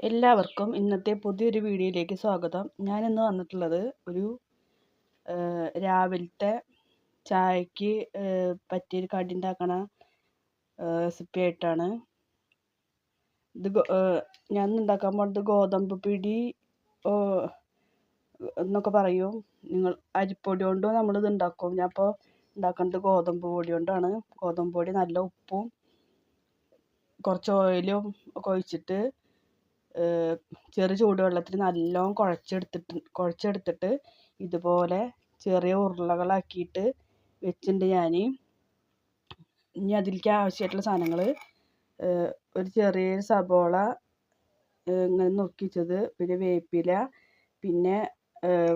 എല്ലാവർക്കും ഇന്നത്തെ പുതിയൊരു വീഡിയോയിലേക്ക് സ്വാഗതം. ഞാനിന്ന് വന്നിട്ടുള്ളത് ഒരു രാവിലത്തെ ചായക്ക് പറ്റിയൊരു കടി ഉണ്ടാക്കണ റെസിപ്പി ആയിട്ടാണ്. ഞാൻ ഉണ്ടാക്കാൻ പോകുന്നത് ഗോതമ്പ് പിടി എന്നൊക്കെ പറയും. നിങ്ങൾ അരിപ്പൊടി കൊണ്ടും നമ്മളിത് ഉണ്ടാക്കും. ഞാൻ ഇപ്പോൾ ഉണ്ടാക്കുന്നത് ഗോതമ്പ് പൊടി കൊണ്ടാണ്. ഗോതമ്പ് പൊടി നല്ല ഉപ്പും കുറച്ച് ഓയിലും ഒക്കെ ഒഴിച്ചിട്ട് ചെറു ചൂടുവെള്ളത്തിൽ നല്ലോണം കുഴച്ചെടുത്തിട്ട് ഇതുപോലെ ചെറിയ ഉരുളകളാക്കിയിട്ട് വെച്ചിട്ടുണ്ട് ഞാൻ. ഇനി അതിലേക്ക് ആവശ്യമായിട്ടുള്ള സാധനങ്ങൾ ഒരു ചെറിയൊരു സബോള ഇങ്ങനെ നുറുക്കിച്ചത്, പിന്നെ വേപ്പില, പിന്നെ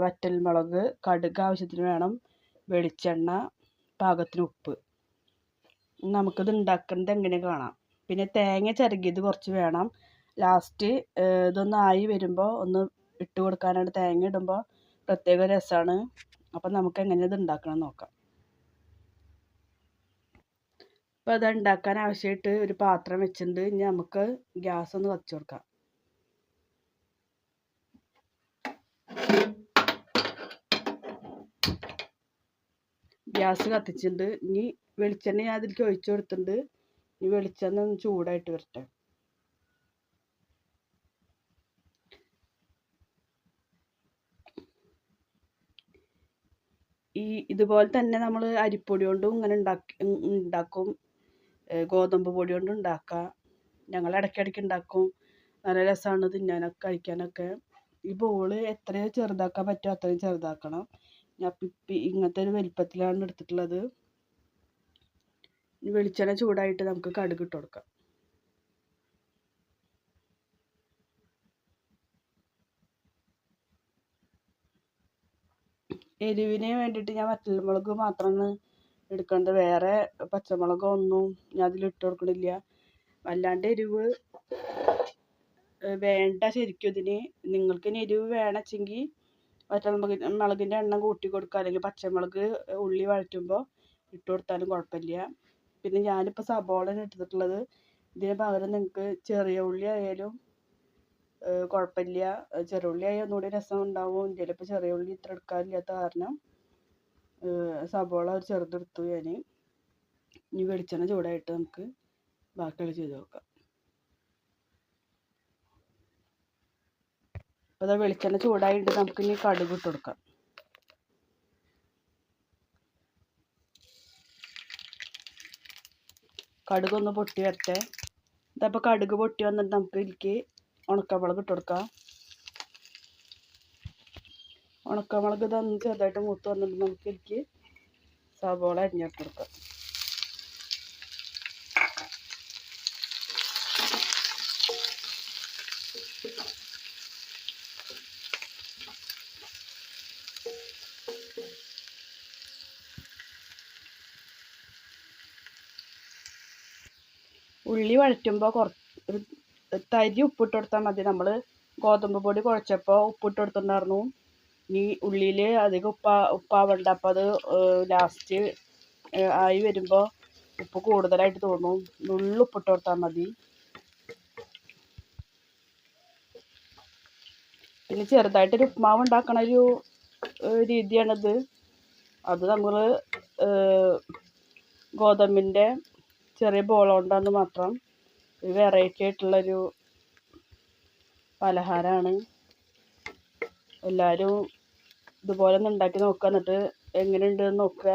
വറ്റൽമുളക്, കടുക് ആവശ്യത്തിന് വേണം, വെളിച്ചെണ്ണ, പാകത്തിന് ഉപ്പ്. നമുക്കിത് ഉണ്ടാക്കുന്നത് എങ്ങനെ കാണാം. പിന്നെ തേങ്ങ ചിരകിയത് കുറച്ച് വേണം. ലാസ്റ്റ് ഇതൊന്നായി വരുമ്പോൾ ഒന്ന് ഇട്ട് കൊടുക്കാനാണ്. തേങ്ങ ഇടുമ്പോൾ പ്രത്യേക രസമാണ്. അപ്പം നമുക്ക് എങ്ങനെ ഇത് ഉണ്ടാക്കണം നോക്കാം. അപ്പോൾ അത് ഉണ്ടാക്കാൻ ആവശ്യമായിട്ട് ഒരു പാത്രം വെച്ചിട്ടുണ്ട്. ഇനി നമുക്ക് ഗ്യാസ് ഒന്ന് കത്തിച്ച് കൊടുക്കാം. ഗ്യാസ് കത്തിച്ചിട്ടുണ്ട്. ഇനി വെളിച്ചെണ്ണ ഞാൻ അതിലേക്ക് ഒഴിച്ചു കൊടുത്തിട്ടുണ്ട്. ഇനി വെളിച്ചെണ്ണ ഒന്ന് ചൂടായിട്ട് വരട്ടെ. ഇതുപോലെ തന്നെ നമ്മൾ അരിപ്പൊടി കൊണ്ടും ഇങ്ങനെ ഉണ്ടാക്കും. ഗോതമ്പ് പൊടി കൊണ്ടും ഉണ്ടാക്കാം. ഞങ്ങൾ ഇടയ്ക്കിടയ്ക്ക് ഉണ്ടാക്കും. നല്ല രസമാണ് തിന്നാനൊക്കെ കഴിക്കാനൊക്കെ. ഈ ബോൾ എത്ര ചെറുതാക്കാൻ പറ്റുമോ അത്രയും ചെറുതാക്കണം. ഞാൻ ഇങ്ങനത്തെ ഒരു വലിപ്പത്തിലാണ് എടുത്തിട്ടുള്ളത്. വെളിച്ചെണ്ണ ചൂടായിട്ട് നമുക്ക് കടുക് ഇട്ട് കൊടുക്കാം. എരിവിന് വേണ്ടിയിട്ട് ഞാൻ വറ്റൽമുളക് മാത്രമാണ് എടുക്കുന്നത്. വേറെ പച്ചമുളകൊന്നും ഞാൻ അതിലിട്ട് കൊടുക്കണില്ല. വല്ലാണ്ട് എരിവ് വേണ്ട ശരിക്കും ഇതിന്. നിങ്ങൾക്ക് എരിവ് വേണമെങ്കിൽ മുളകിൻ്റെ എണ്ണം കൂട്ടി കൊടുക്കുക. അല്ലെങ്കിൽ പച്ചമുളക് ഉള്ളി വഴറ്റുമ്പോൾ ഇട്ട് കൊടുത്താലും കുഴപ്പമില്ല. പിന്നെ ഞാനിപ്പോൾ സബോളയാണ് എടുത്തിട്ടുള്ളത്. ഇതിന് പകരം നിങ്ങൾക്ക് ചെറിയ ഉള്ളി ആയാലും കുഴപ്പമില്ല. ചെറിയ ഉള്ളി ആയാൽ ഒന്നുകൂടി രസം ഉണ്ടാവും. ഇതിൽ ഇപ്പോൾ ചെറിയ ഉള്ളി ഇത്ര എടുക്കാനില്ലാത്ത കാരണം സബോള ഒരു ചെറുതെടുത്തു ഞാൻ. ഇനി വെളിച്ചെണ്ണ ചൂടായിട്ട് നമുക്ക് ബാക്കിയുള്ള ചെയ്ത് നോക്കാം. അപ്പോൾ അത് വെളിച്ചെണ്ണ ചൂടായിട്ട് നമുക്ക് ഇനി കടുക് ഇട്ട് കൊടുക്കാം. കടുക് ഒന്ന് പൊട്ടി വരട്ടെ. ഇതപ്പോൾ കടുക് പൊട്ടി വന്നിട്ട് നമുക്ക് ഇതിലേക്ക് ഉണക്കമുളക് ഇട്ട് കൊടുക്കാം. ഉണക്കമുളക് ഇതൊന്ന് ചെറുതായിട്ട് മൂത്ത് വന്നിട്ട് നമുക്ക് ഇതിലേക്ക് സവോള അരിഞ്ഞിട്ട് കൊടുക്കാം. ഉള്ളി വഴറ്റുമ്പോൾ ഒരു തരി ഉപ്പിട്ട് കൊടുത്താൽ മതി. നമ്മൾ ഗോതമ്പ് പൊടി കുഴച്ചപ്പോൾ ഉപ്പിട്ട് കൊടുത്തിട്ടുണ്ടായിരുന്നു. ഇനി ഉള്ളിയിൽ അധികം ഉപ്പാവണ്ട. അപ്പോൾ അത് ലാസ്റ്റ് ആയി വരുമ്പോൾ ഉപ്പ് കൂടുതലായിട്ട് തോന്നും. ഉപ്പിട്ട് കൊടുത്താൽ മതി. പിന്നെ ചെറുതായിട്ടൊരു ഉപ്മാവ് ഉണ്ടാക്കണ ഒരു രീതിയാണിത്. അത് നമ്മൾ ഗോതമ്പിൻ്റെ ചെറിയ ബോളുകൊണ്ടാന്ന് മാത്രം. ഒരു വെറൈറ്റി ആയിട്ടുള്ളൊരു പലഹാരമാണ്. എല്ലാവരും ഇതുപോലെ ഒന്ന് ഉണ്ടാക്കി നോക്കുക. എന്നിട്ട് എങ്ങനെയുണ്ടെന്ന് നോക്കുക.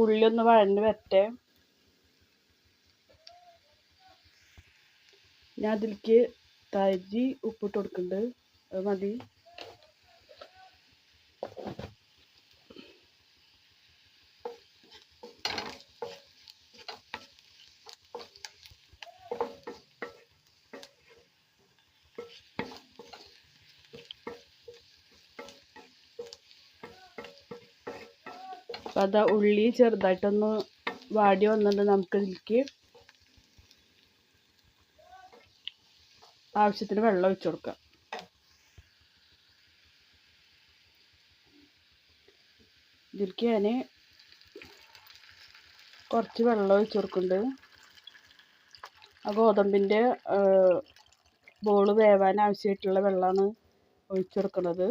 ഉള്ളി ഒന്ന് വഴഞ്ഞ് വരട്ടെ. ഞാൻ അതിലേക്ക് തരി ഉപ്പിട്ട് കൊടുക്കുന്നുണ്ട്. അത് മതി. അപ്പം അത് ഉള്ളി ചെറുതായിട്ടൊന്ന് വാടി വന്നിട്ട് നമുക്ക് ഇതിലേക്ക് ആവശ്യത്തിന് വെള്ളം ഒഴിച്ചു കൊടുക്കാം. ഇതിലേക്ക് ഞാൻ കുറച്ച് വെള്ളം ഒഴിച്ച് കൊടുക്കുന്നുണ്ട്. ആ ഗോതമ്പിൻ്റെ ബോള് വേവാൻ ആവശ്യമായിട്ടുള്ള വെള്ളമാണ് ഒഴിച്ച് കൊടുക്കുന്നത്.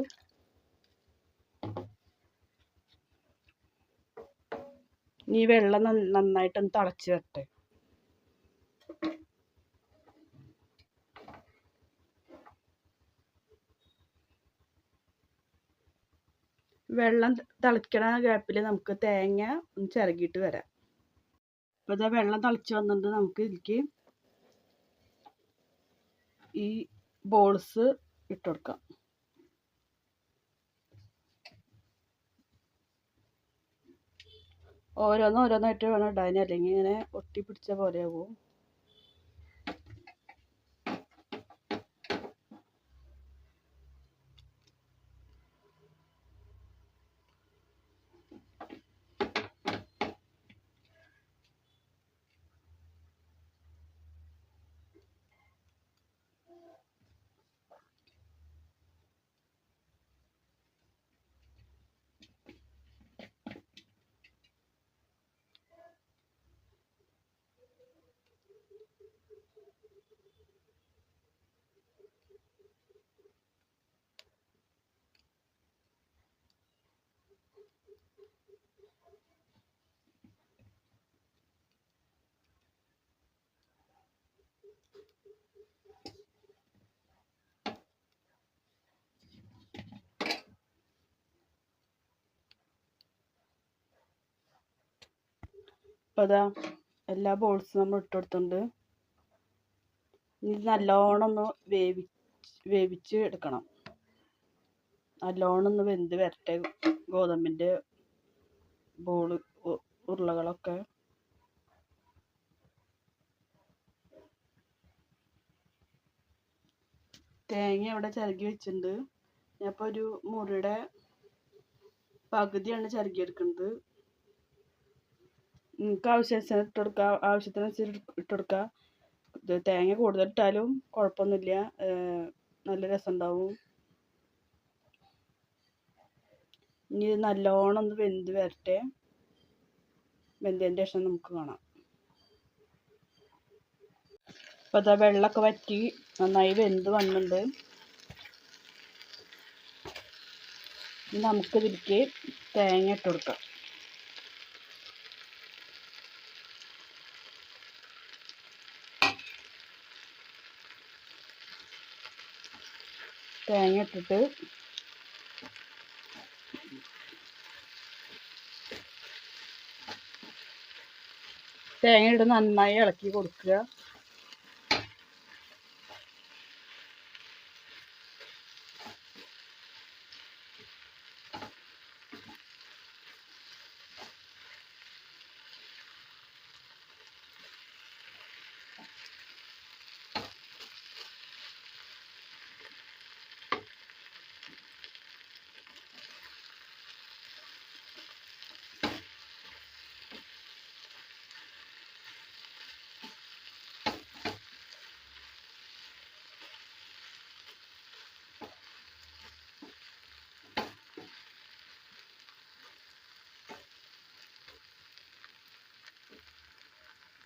ഈ വെള്ളം നന്നായിട്ടൊന്ന് തിളച്ച് വരട്ടെ. വെള്ളം തിളയ്ക്കണ ഗ്യാപ്പിൽ നമുക്ക് തേങ്ങ ഒന്ന് ചിരകിയിട്ട് വരാം. അപ്പോൾ ഇതാ വെള്ളം തിളച്ച് വന്നിട്ട് നമുക്ക് ഇതിലേക്ക് ഈ ബോൾസ് ഇട്ട് കൊടുക്കാം. ഓരോന്നായിട്ട് വേണം ഇടാൻ, അല്ലെങ്കിൽ ഇങ്ങനെ ഒട്ടിപ്പിടിച്ച പോലെ ആവും. അപ്പോൾ അതാ എല്ലാ ബോൾസും നമ്മൾ ഇട്ട് കൊടുത്തിട്ടുണ്ട്. ഇനി നല്ലോണം ഒന്ന് വേവിച്ച് എടുക്കണം. നല്ലോണം ഒന്ന് വെന്ത് വരട്ടെ ഗോതമ്പിൻ്റെ ബോള് ഉരുളകളൊക്കെ. തേങ്ങ അവിടെ ചിരകി വെച്ചിട്ടുണ്ട്. ഞാനിപ്പോൾ ഒരു മുറിയുടെ പകുതിയാണ് ചിരകിയെടുക്കുന്നത്. നിങ്ങൾക്ക് ആവശ്യത്തിന് ഇട്ട് കൊടുക്കുക, ആവശ്യത്തിനനുസരിച്ച് ഇട്ട് കൊടുക്കുക. ഇത് തേങ്ങ കൂടുതലിട്ടാലും കുഴപ്പമൊന്നുമില്ല, നല്ല രസമുണ്ടാവും. ഇനി ഇത് നല്ലോണം ഒന്ന് വെന്ത് വരട്ടെ. വെന്തതിൻ്റെ ശേഷം നമുക്ക് കാണാം. അപ്പോൾ അതാ വെള്ളമൊക്കെ വറ്റി നന്നായി വെന്ത് വന്നിട്ടുണ്ട്. ഇനി നമുക്കിതിലേക്ക് തേങ്ങ ഇട്ട് കൊടുക്കാം. തേങ്ങ ഇട്ടിട്ട് തേങ്ങ ഇട്ട് നന്നായി ഇളക്കി കൊടുക്കുക.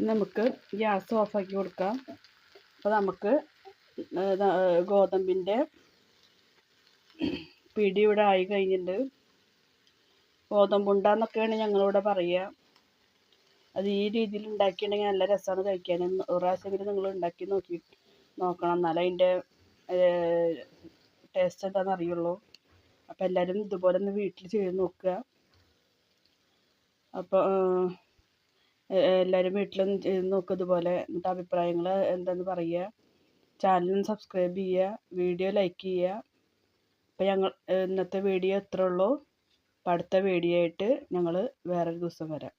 നമുക്ക് ഗ്യാസ് ഓഫാക്കി കൊടുക്കാം. അപ്പോൾ നമുക്ക് ഗോതമ്പിൻ്റെ പിടി ഇവിടെ ആയി കഴിഞ്ഞിട്ടുണ്ട്. ഗോതമ്പുണ്ട എന്നൊക്കെയാണ് ഞങ്ങളിവിടെ പറയുക. അത് ഈ രീതിയിൽ ഉണ്ടാക്കിയിട്ടുണ്ടെങ്കിൽ നല്ല രസമാണ് കഴിക്കാൻ. ഒരു പ്രാവശ്യമെങ്കിലും നിങ്ങൾ ഉണ്ടാക്കി നോക്കണം, എന്നാലേ അതിൻ്റെ ടേസ്റ്റ് എന്താണെന്ന് അറിയുള്ളൂ. അപ്പോൾ എല്ലാവരും ഇതുപോലെ ഒന്ന് വീട്ടിൽ ചെയ്ത് നോക്കുക. അപ്പോൾ എല്ലാവരും വീട്ടിലൊന്ന് ചെയ്ത് നോക്കുക ഇതുപോലെ. എന്നിട്ട് അഭിപ്രായങ്ങൾ എന്താണെന്ന് പറയുക. ചാനൽ സബ്സ്ക്രൈബ് ചെയ്യുക, വീഡിയോ ലൈക്ക് ചെയ്യുക. അപ്പോൾ ഇന്നത്തെ വീഡിയോ ഇത്രേ ഉള്ളൂ. അപ്പോൾ അടുത്ത വീഡിയോ ആയിട്ട് ഞങ്ങൾ വേറൊരു ദിവസം വരാം.